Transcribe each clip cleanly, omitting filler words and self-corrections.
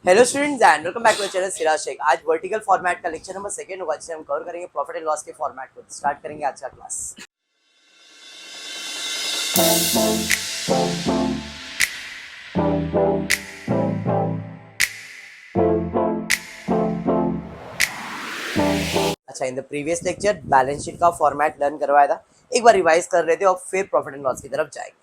Hello students and welcome back to channel Siraj Shaikh. आज vertical format का lecture number second होगा, जिसे हम कवर करेंगे प्रॉफिट एंड लॉस के फॉर्मेट को। स्टार्ट करेंगे आज का क्लास। अच्छा, in the previous lecture balance sheet का फॉर्मेट लर्न करवाया था, एक बार रिवाइज कर रहे थे और फिर प्रॉफिट एंड लॉस की तरफ जाएंगे।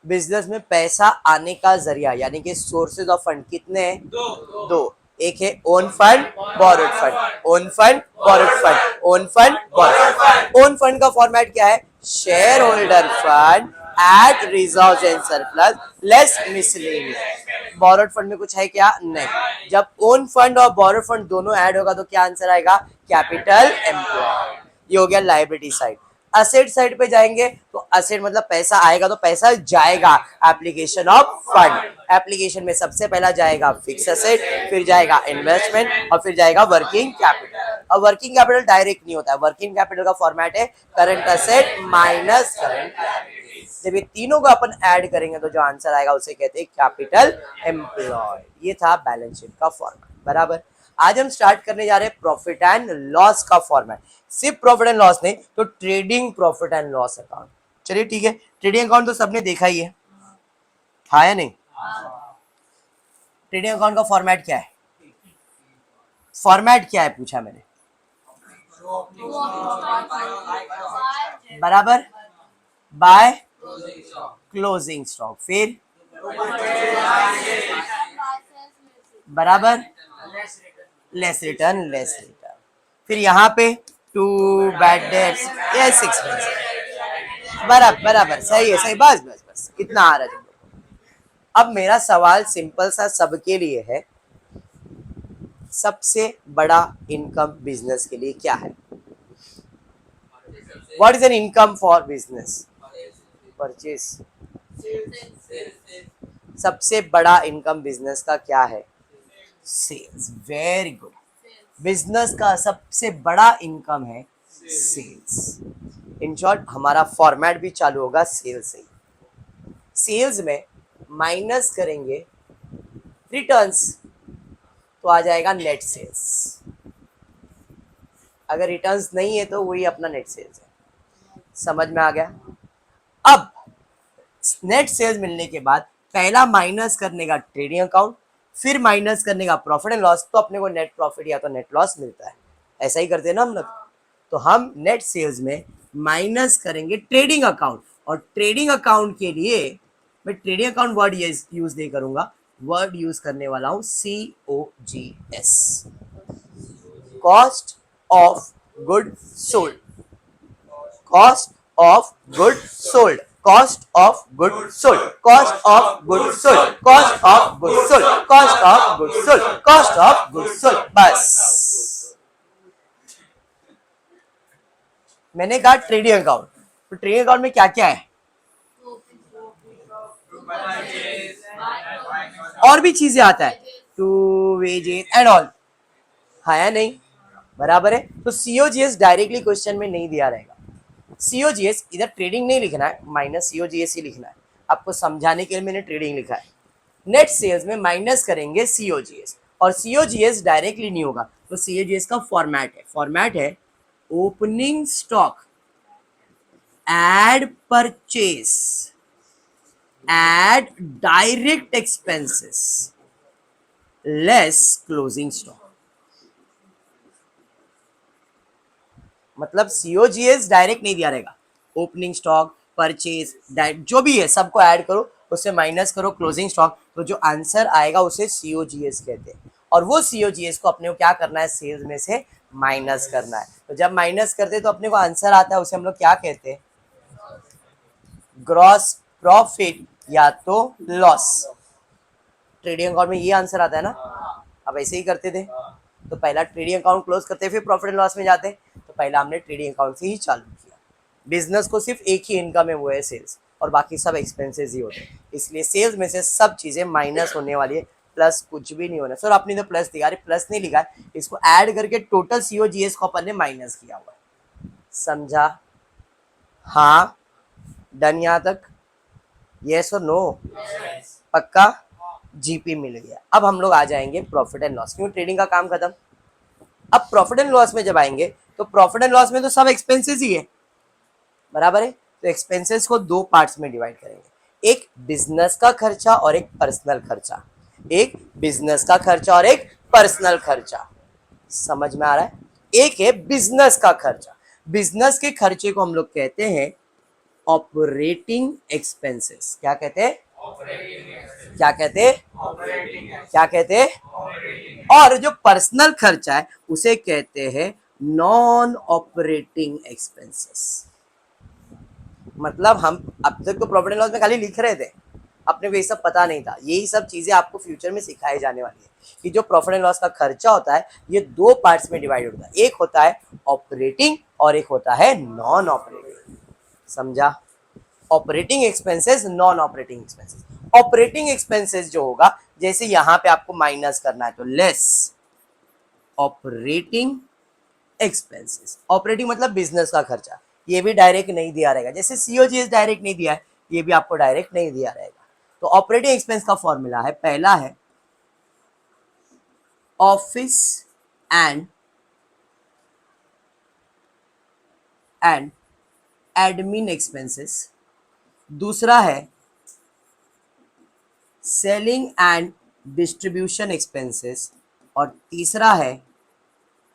बिजनेस में पैसा आने का जरिया यानी कि सोर्सेज ऑफ फंड कितने हैं? दो। एक है own fund, borrowed fund. Own fund, borrowed fund. Own fund, borrowed fund. Own fund का फॉर्मेट क्या है? Share holder fund eight reserves and surplus less miscellaneous. Borrowed fund में कुछ है क्या? नहीं। जब ओन फंड और बोरोड फंड दोनों ऐड होगा तो क्या आंसर आएगा? Capital employed. ये हो गया लायबिलिटी साइड। असेट साइड पे जाएंगे तो असेट मतलब पैसा आएगा तो पैसा जाएगा एप्लीकेशन ऑफ फंड। एप्लीकेशन में सबसे पहला जाएगा फिक्स असेट, फिर जाएगा इन्वेस्टमेंट और फिर जाएगा वर्किंग कैपिटल। अब वर्किंग कैपिटल डायरेक्ट नहीं होता है, वर्किंग कैपिटल का फॉर्मेट है current asset minus current liability. जब ये तीनों को अपन ऐड करेंगे तो जो आंसर आएगा उसे कहते हैं कैपिटल एम्प्लॉयड। ये था बैलेंस शीट का फॉर्मेट। बराबर। आज हम स्टार्ट करने जा रहे हैं प्रॉफिट एंड लॉस का फॉर्मेट। सिर्फ प्रॉफिट एंड लॉस नहीं तो trading profit and loss account. चलिए ठीक है, ट्रेडिंग अकाउंट तो सबने देखा ही है, हाँ या नहीं? ट्रेडिंग अकाउंट का फॉर्मेट क्या है? फॉर्मेट क्या है पूछा मैंने। बराबर। बाय क्लोजिंग स्टॉक, फिर बराबर लेस रिटर्न, लेस रिटर्न। फिर यहाँ पे to bad debts, yes expense. बराबर बराबर, सही है, सही। बस बस बस इतना आ रहा है। अब मेरा सवाल सिंपल सा सबके लिए है, सबसे बड़ा इनकम बिजनेस के लिए क्या है? What is an income for business? Purchase. सबसे बड़ा इनकम बिजनेस का क्या है? सेल्स। Very good. बिजनेस का सबसे बड़ा इनकम है सेल्स। इन शॉर्ट हमारा फॉर्मेट भी चालू होगा सेल्स से। सेल्स में माइनस करेंगे रिटर्न्स तो आ जाएगा नेट सेल्स। अगर रिटर्न्स नहीं है तो वही अपना नेट सेल्स है। समझ में आ गया? अब नेट सेल्स मिलने के बाद पहला माइनस करने का ट्रेडिंग अकाउंट, फिर माइनस करने का प्रॉफिट एंड लॉस, तो अपने को नेट प्रॉफिट या तो नेट लॉस मिलता है। ऐसा ही करते हैं ना हम लोग। तो हम नेट सेल्स में माइनस करेंगे ट्रेडिंग अकाउंट, और ट्रेडिंग अकाउंट के लिए मैं ट्रेडिंग अकाउंट वर्ड यूज नहीं करूंगा, वर्ड यूज करने वाला हूं COGS, cost of good sold. Cost of good sold, cost of good sold, cost of good sold, cost of good sold, cost of good sold, cost of good sold. बस मैंने कहा trading account, तो trading account में क्या क्या है? और भी चीजें आता है, टू वेजेस एंड ऑल, हाँ या नहीं? बराबर है। तो COGS डायरेक्टली क्वेश्चन में नहीं दिया रहेगा। COGS इधर ट्रेडिंग नहीं लिखना है, माइनस COGS ही लिखना है। आपको समझाने के लिए मैंने ट्रेडिंग लिखा है। नेट सेल्स में माइनस करेंगे COGS, और COGS डायरेक्टली नहीं होगा, तो COGS का फॉर्मेट है opening stock add purchase add direct expenses less closing stock. मतलब COGS डायरेक्ट नहीं दिया रहेगा, ओपनिंग स्टॉक, परचेज, जो भी है सबको ऐड करो, उससे माइनस करो क्लोजिंग स्टॉक, तो जो आंसर आएगा उसे COGS कहते हैं। और वो COGS को अपने को क्या करना है? सेल्स में से माइनस करना है। तो जब माइनस करते हैं तो अपने को आंसर आता है, उसे हम लोग क्या कहते हैं? ग्रॉस प्रॉफिट या तो लॉस। ट्रेडिंग अकाउंट में ये आंसर आता है ना। अब ऐसे ही करते थे, तो पहला ट्रेडिंग अकाउंट क्लोज करते फिर प्रॉफिट एंड लॉस में जाते, तो पहला हमने ट्रेडिंग अकाउंट से ही चालू किया। बिजनेस को सिर्फ एक ही इनकम है, वो है सेल्स, और बाकी सब एक्सपेंसेस ही होते हैं। इसलिए सेल्स में से सब चीजें माइनस होने वाली है, प्लस कुछ भी नहीं होना। सर आपने तो प्लस दिखा रहे, प्लस नहीं लिखा है, इसको ऐड करके टोटल COGS को अपन ने माइनस किया हुआ है। समझा? हाँ, डन यहाँ तक? यस और नो? पक्का? जीपी मिल गया। अब हम लोग आ जाएंगे प्रॉफिट एंड लॉस, क्योंकि ट्रेडिंग का काम खत्म। अब प्रॉफिट एंड लॉस में जब आएंगे तो प्रॉफिट एंड लॉस में तो सब एक्सपेंसेस ही है, बराबर है। तो एक्सपेंसेस को दो पार्ट्स में डिवाइड करेंगे, एक बिजनेस का खर्चा और एक पर्सनल खर्चा। एक बिजनेस का खर्चा और एक पर्सनल खर्चा, समझ में आ रहा है। एक है बिजनेस का खर्चा, बिजनेस के खर्चे को हम लोग कहते हैं ऑपरेटिंग एक्सपेंसेस। क्या कहते हैं? क्या कहते हैं? क्या कहते हैं? और जो पर्सनल खर्चा है उसे कहते हैं नॉन ऑपरेटिंग एक्सपेंसेस। मतलब हम अब तक तो प्रॉफिट एंड लॉस में खाली लिख रहे थे, अपने को ये सब पता नहीं था। यही सब चीजें आपको फ्यूचर में सिखाई जाने वाली है कि जो प्रॉफिट एंड लॉस का खर्चा होता है ये दो पार्ट्स में डिवाइड होता है, एक होता है ऑपरेटिंग और एक होता है नॉन ऑपरेटिंग। समझा? Operating expenses, non operating expenses. Operating expenses जो होगा, जैसे यहां पे आपको माइनस करना है तो लेस ऑपरेटिंग एक्सपेंसेस। ऑपरेटिंग मतलब बिजनेस का खर्चा, ये भी डायरेक्ट नहीं दिया रहेगा, जैसे सीओजीएस डायरेक्ट नहीं दिया है, ये भी आपको डायरेक्ट नहीं दिया रहेगा। तो ऑपरेटिंग एक्सपेंस का फॉर्मूला है, पहला है ऑफिस एंड एडमिन एक्सपेंसेस, दूसरा है सेलिंग एंड डिस्ट्रीब्यूशन एक्सपेंसेस, और तीसरा है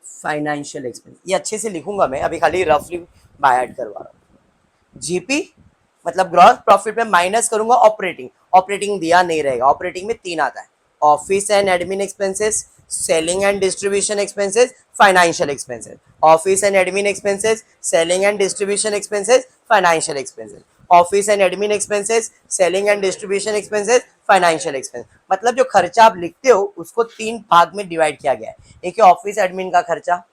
फाइनेंशियल एक्सपेंस। ये अच्छे से लिखूंगा मैं, अभी खाली रफली बाय ऐड करवा रहा हूँ। जीपी मतलब ग्रॉस प्रॉफिट में माइनस करूंगा ऑपरेटिंग, ऑपरेटिंग दिया नहीं रहेगा, ऑपरेटिंग में तीन आता है, office and admin expenses, selling and distribution expenses, financial expenses. Office and admin expenses, selling and distribution expenses, financial expenses. Office and admin expenses, selling and distribution expenses, financial expense. मतलब जो खर्चा आप लिखते हो उसको तीन भाग में डिवाइड किया गया है, एक है ऑफिस एडमिन का खर्चा,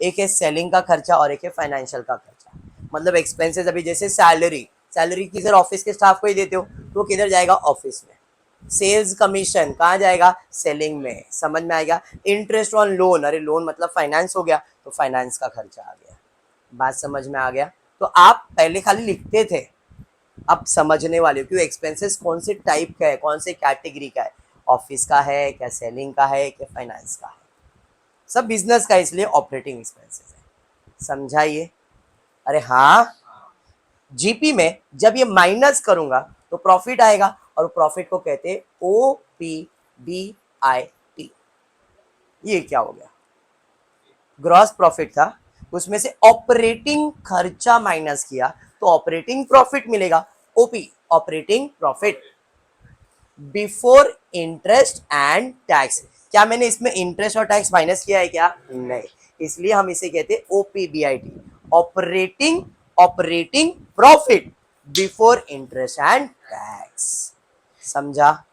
एक है सेलिंग का खर्चा और एक है फाइनेंशियल का खर्चा। मतलब एक्सपेंसेस अभी जैसे सैलरी, सैलरी किधर ऑफिस के स्टाफ को ही देते हो तो किधर जाएगा? ऑफिस में। सेल्स कमीशन कहाँ जाएगा? सेलिंग में। समझ में आएगा? इंटरेस्ट ऑन लोन, अरे लोन मतलब फाइनेंस हो गया तो फाइनेंस का खर्चा आ गया। बात समझ में आ गया? तो आप पहले खाली लिखते थे, अब समझने वाले हो कि एक्सपेंसेस कौन से टाइप का है, कौन से कैटेगरी का है, ऑफिस का है क्या, सेलिंग का है क्या, फाइनेंस का है। सब बिजनेस का है, इसलिए ऑपरेटिंग एक्सपेंसेस है। समझाइए? अरे हाँ। जीपी में जब ये माइनस करूंगा तो प्रॉफिट आएगा, और प्रॉफिट को कहते हैं OPBIT। ये क्या हो गया? ग्रॉस प्रॉफिट था, उसमें से ऑपरेटिंग खर्चा माइनस किया तो ऑपरेटिंग प्रॉफिट मिलेगा, OP operating profit before interest and tax. क्या मैंने इसमें इंटरेस्ट और टैक्स माइनस किया है क्या? नहीं, इसलिए हम इसे कहते हैं OPBIT, operating operating profit before interest and tax. समझा?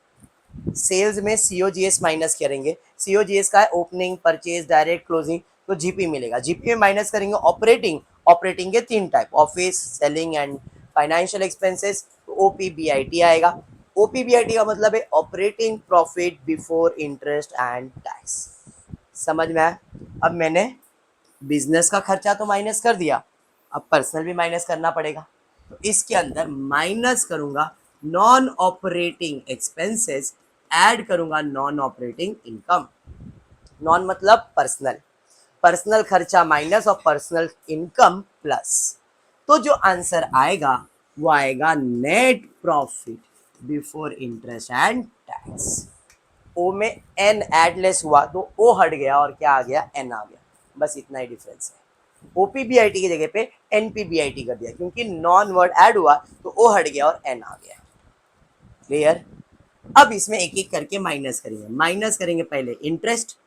सेल्स में सीओजीएस माइनस करेंगे, सीओजीएस का है ओपनिंग, परचेज, डायरेक्ट, क्लोजिंग, तो जीपी मिलेगा। जीपी में माइनस करेंगे ऑपरेटिंग, ऑपरेटिंग के तीन type, office, selling and financial expenses, तो OPBIT आएगा। OPBIT का मतलब है operating profit before interest and tax. समझ में आया? अब मैंने बिजनेस का खर्चा तो माइनस कर दिया, अब पर्सनल भी माइनस करना पड़ेगा, तो इसके अंदर माइनस करूंगा नॉन ऑपरेटिंग एक्सपेंसेस, ऐड करूंगा नॉन ऑपरेटिंग इनकम। नॉन मतलब पर्सनल, पर्सनल खर्चा माइनस और पर्सनल इनकम प्लस, तो जो आंसर आएगा वो आएगा net profit before interest and tax. ओ में एन एडलेस हुआ तो ओ हट गया और क्या आ गया? एन आ गया। बस इतना ही डिफरेंस है। OPBIT की जगह पे NPBIT कर दिया, क्योंकि नॉन वर्ड ऐड हुआ तो ओ हट गया और एन आ गया। क्लियर? अब इसमें एक एक करके माइनस करेंगे। माइनस करेंगे पहले इंटरेस्ट,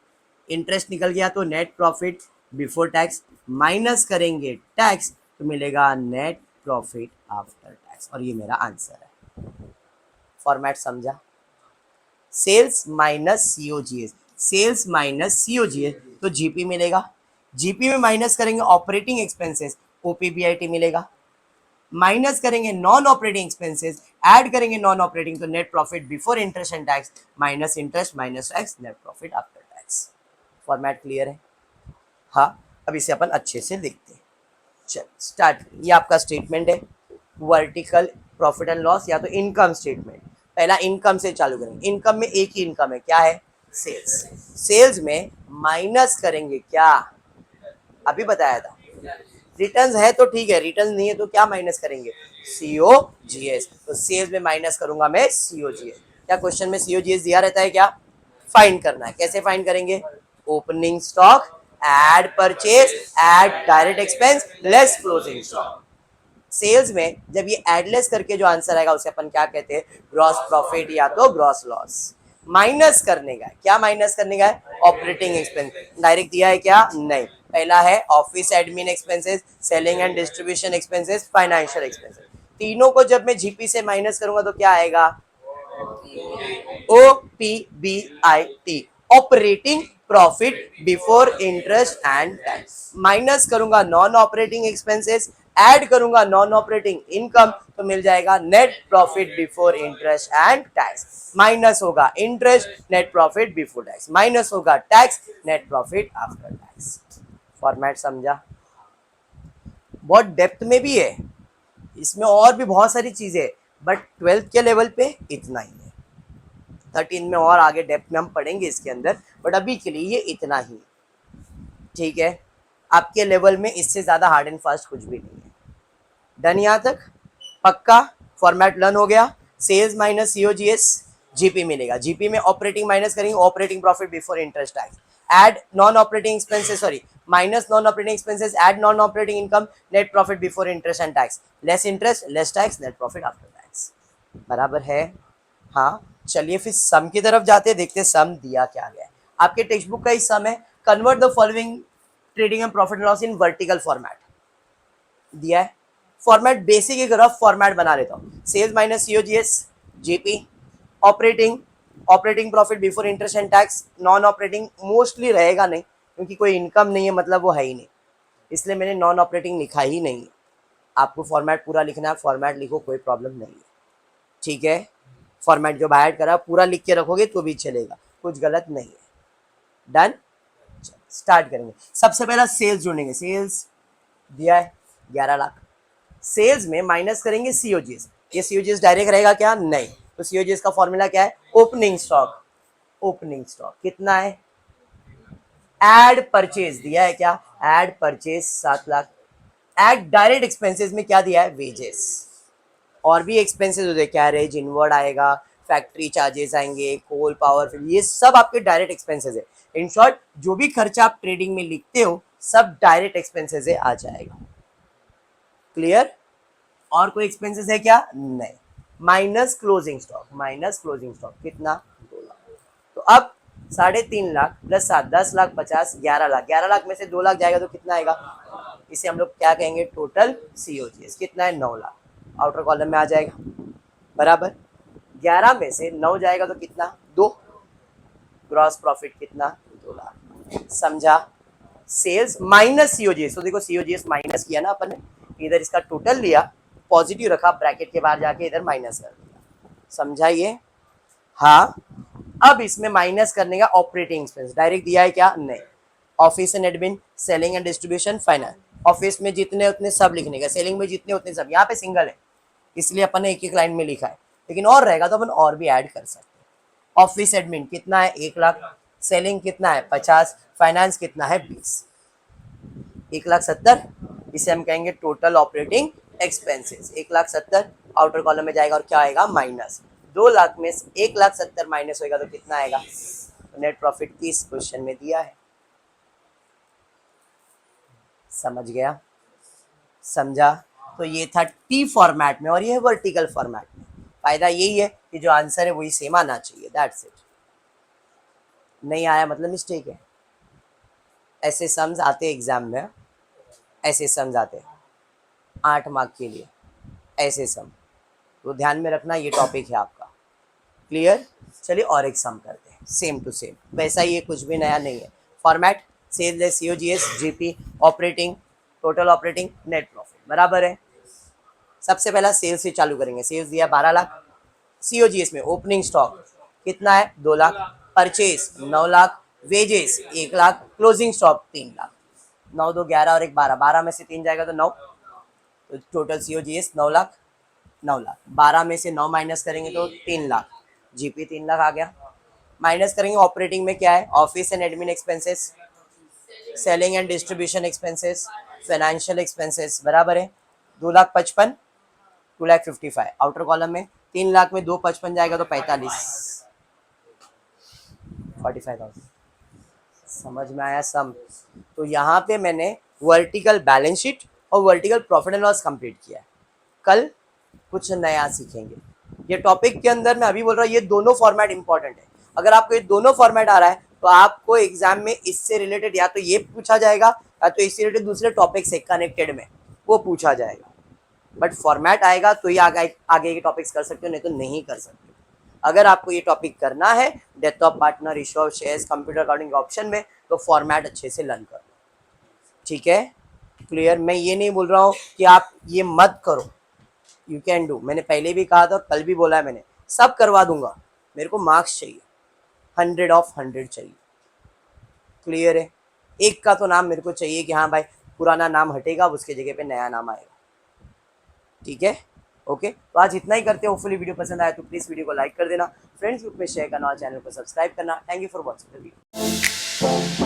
इंटरेस्ट निकल गया तो net profit before tax, minus करेंगे टैक्स तो मिलेगा नेट प्रॉफिट आफ्टर टैक्स, और ये मेरा आंसर है। फॉर्मेट समझा? Sales minus COGS, sales minus COGS तो जीपी मिलेगा। जीपी में माइनस करेंगे ऑपरेटिंग एक्सपेंसेस, OPBIT मिलेगा। माइनस करेंगे नॉन ऑपरेटिंग एक्सपेंसेस, ऐड करेंगे नॉन ऑपरेटिंग तो net profit before interest and tax, minus interest minus tax, net profit after tax. Format clear है? हाँ। अब इसे अपन अच्छे से देखते हैं। चल स्टार्ट। ये आपका स्टेटमेंट है, वर्टिकल प्रॉफिट एंड लॉस या तो इनकम स्टेटमेंट। पहला इनकम से चालू करेंगे। इनकम में एक ही इनकम है, क्या है? सेल्स। सेल्स में माइनस करेंगे क्या? अभी बताया था। रिटर्न्स है तो ठीक है, रिटर्न्स नहीं है तो क्या माइनस करेंगे? सीओजीएस। तो सेल्स में माइनस करूंगा मैं सीओजीएस। क्या क्वेश्चन में सीओजीएस दिया रहता है क्या? फाइंड करना है। कैसे फाइंड करेंगे? Opening stock, add purchase, add direct expense, less closing stock. Sales में जब ये एडलेस करके जो आंसर आएगा उसे अपन क्या कहते हैं? ग्रॉस प्रॉफिट या तो ग्रॉस लॉस। माइनस करने का है, क्या माइनस करने का है? Operating expense. डायरेक्ट दिया है क्या? नहीं। पहला है office admin expenses, selling and distribution expenses, financial expenses. तीनों को जब मैं जीपी से माइनस करूंगा तो क्या आएगा? OPBIT, operating profit before interest and tax. Minus करूंगा नॉन ऑपरेटिंग एक्सपेंसेस, ऐड करूंगा नॉन ऑपरेटिंग इनकम, तो मिल जाएगा net profit before interest and tax. Minus होगा interest, net profit before tax, minus होगा tax, net profit after tax. Format समझा? बहुत depth में भी है इसमें, और भी बहुत सारी चीजें, बट 12th के लेवल पे इतना ही है। 13 में और आगे डेप्थ में हम पढ़ेंगे इसके अंदर, बट अभी के लिए ये इतना ही, ठीक है? आपके लेवल में इससे ज्यादा हार्ड एंड फास्ट कुछ भी नहीं है। डन यहाँ तक? पक्का? फॉर्मेट लर्न हो गया। सेल्स माइनस सीओजीएस, जीपी मिलेगा। जीपी में ऑपरेटिंग माइनस करेंगे operating profit before interest tax, add non operating expenses, sorry minus non operating expenses, add non operating income, net profit before interest and tax, less interest, less tax, net profit after tax. बराबर है? हाँ। चलिए फिर सम की तरफ जाते हैं, देखते हैं सम दिया क्या गया है। आपके टेक्स्ट बुक का ही सम है। Convert the following trading and profit and loss in vertical format दिया है। फॉर्मेट बेसिक एक रफ फॉर्मेट बना लेता हूँ। Sales minus COGS, GP, operating, operating profit before interest and tax, non operating mostly रहेगा नहीं क्योंकि कोई इनकम नहीं है, मतलब वो है ही नहीं, इसलिए मैंने नॉन ऑपरेटिंग लिखा ही नहीं है। आपको फॉर्मेट पूरा लिखना है, फॉर्मेट लिखो, कोई प्रॉब्लम नहीं है, ठीक है? फॉर्मेट जो ऐड करा पूरा लिख के रखोगे तो भी चलेगा, कुछ गलत नहीं है। डन? स्टार्ट करेंगे। सबसे पहला सेल्स जोड़ेंगे। सेल्स दिया है 11 लाख। सेल्स में माइनस करेंगे सीओजीएस। ये सीओजीएस डायरेक्ट रहेगा क्या? नहीं। तो सीओजीएस का फॉर्मूला क्या है? Opening stock. ओपनिंग स्टॉक कितना है? एड परचेज दिया है क्या? Add purchase 7 lakh. Add direct expenses में क्या दिया है? वेजेस। और भी एक्सपेंसेस होते हैं, कैरेज इनवर्ड आएगा, फैक्ट्री चार्जेस आएंगे, कोल पावर, ये सब आपके डायरेक्ट एक्सपेंसेस है। इन शॉर्ट जो भी खर्चा आप ट्रेडिंग में लिखते हो सब डायरेक्ट एक्सपेंसेस है, आ जाएगा। क्लियर? और कोई एक्सपेंसेस है क्या? नहीं। Minus closing stock. Minus closing stock कितना? 2 लाख। तो अब 3.5 लाख प्लस 7, 10 लाख 50, 11 लाख। 11 लाख में से 2 लाख जाएगा तो कितना आएगा? इसे हम लोग क्या कहेंगे? टोटल सीओजीएस कितना है? 9 लाख। आउटर कॉलम में आ जाएगा। बराबर? 11 में से 9 जाएगा तो कितना? 2। ग्रॉस प्रॉफिट कितना? 2 लाख। समझा? सेल्स माइनस सीओजीएस, तो देखो सीओजीएस माइनस किया ना अपन ने, इधर इसका टोटल लिया, पॉजिटिव रखा, ब्रैकेट के बाहर जाके इधर माइनस कर दिया। समझा ये? हाँ। अब इसमें माइनस करने का ऑपरेटिंग एक्सपेंस डायरेक्ट दिया है क्या? नहीं। Office and admin, selling and distribution, finance. Office में जितने उतने सब लिखने का, सेलिंग में जितने उतने सब। यहाँ पे सिंगल है इसलिए अपन ने एक एक लाइन में लिखा है, लेकिन और रहेगा तो अपन और भी ऐड कर सकते हैं। ऑफिस एडमिन कितना है? 1 लाख। सेलिंग कितना है? 50। फाइनेंस कितना है? 20। 1,70,000। इसे हम कहेंगे total operating expenses. 1,70,000 outer column में जाएगा और क्या आएगा? माइनस। 2 लाख में 1,70,000 माइनस होगा तो कितना आएगा? नेट प्रॉफिट 30 क्वेश्चन में दिया है। समझ गया? समझा? तो ये था टी फॉर्मेट में और ये है वर्टिकल फॉर्मेट में। फायदा यही है कि जो आंसर है वही सेम आना चाहिए, दैट्स इट। नहीं आया मतलब मिस्टेक है। ऐसे सम्स आते एग्जाम में, ऐसे सम्स आते 8 मार्क के लिए, ऐसे सम, तो ध्यान में रखना, ये टॉपिक है आपका। क्लियर? चलिए और एक सम करते हैं, सेम टू सेम वैसा ही है, कुछ भी नया नहीं है। Format cells COGS, GP, operating, total operating, net profit. बराबर है? सबसे पहला सेल्स से चालू करेंगे। सेल्स दिया 12 लाख। सीओजीएस में ओपनिंग स्टॉक कितना है? 2 lakh. Purchase 9 lakh. Wages 1 lakh. Closing stock 3 lakh. 9 2 11 और 1 12, 12 में से 3 जाएगा तो 9, तो टोटल सीओजीएस 9 लाख। 9 लाख। 12 में से 9 माइनस करेंगे तो 3 लाख, जीपी 3 लाख आ गया। माइनस करेंगे ऑपरेटिंग में क्या है, office and admin expenses, selling and distribution expenses, financial expenses, बराबर है 2,55,000, 2,55,000। आउटर कॉलम में 3 लाख में 2,55 जाएगा तो 45, 45,000। समझ में आया सम? तो यहाँ पे मैंने वर्टिकल बैलेंस शीट और vertical profit and loss complete किया है। कल कुछ नया सीखेंगे। ये टॉपिक के अंदर मैं अभी बोल रहा हूँ, ये दोनों फॉर्मेट इंपॉर्टेंट है। अगर आपको ये दोनों फॉर्मेट आ रहा है तो आपको एग्जाम में इससे रिलेटेड या तो ये पूछा जाएगा या तो इससे रिलेटेड दूसरे टॉपिक से कनेक्टेड में वो पूछा जाएगा। बट फॉर्मेट आएगा तो ही आगे के टॉपिक्स कर सकते हो, नहीं तो नहीं कर सकते। अगर आपको ये टॉपिक करना है death of partner, issue of shares, computer accounting option में, तो फॉर्मेट अच्छे से लर्न करो, ठीक है? क्लियर? मैं ये नहीं बोल रहा हूँ कि आप ये मत करो, यू कैन डू। मैंने पहले भी कहा था, कल भी बोला है मैंने, सब करवा दूंगा, मेरे को मार्क्स चाहिए, 100 ऑफ 100 चाहिए। क्लियर है? एक का तो नाम मेरे को चाहिए कि हाँ भाई पुराना नाम हटेगा, उसके जगह पे नया नाम आएगा, ठीक है? ओके, तो आज इतना ही करते हैं। होपफुली वीडियो पसंद आया तो प्लीज़ वीडियो को लाइक कर देना, फ्रेंड्स ग्रुप में शेयर करना और चैनल को सब्सक्राइब करना। Thank you for watching the video.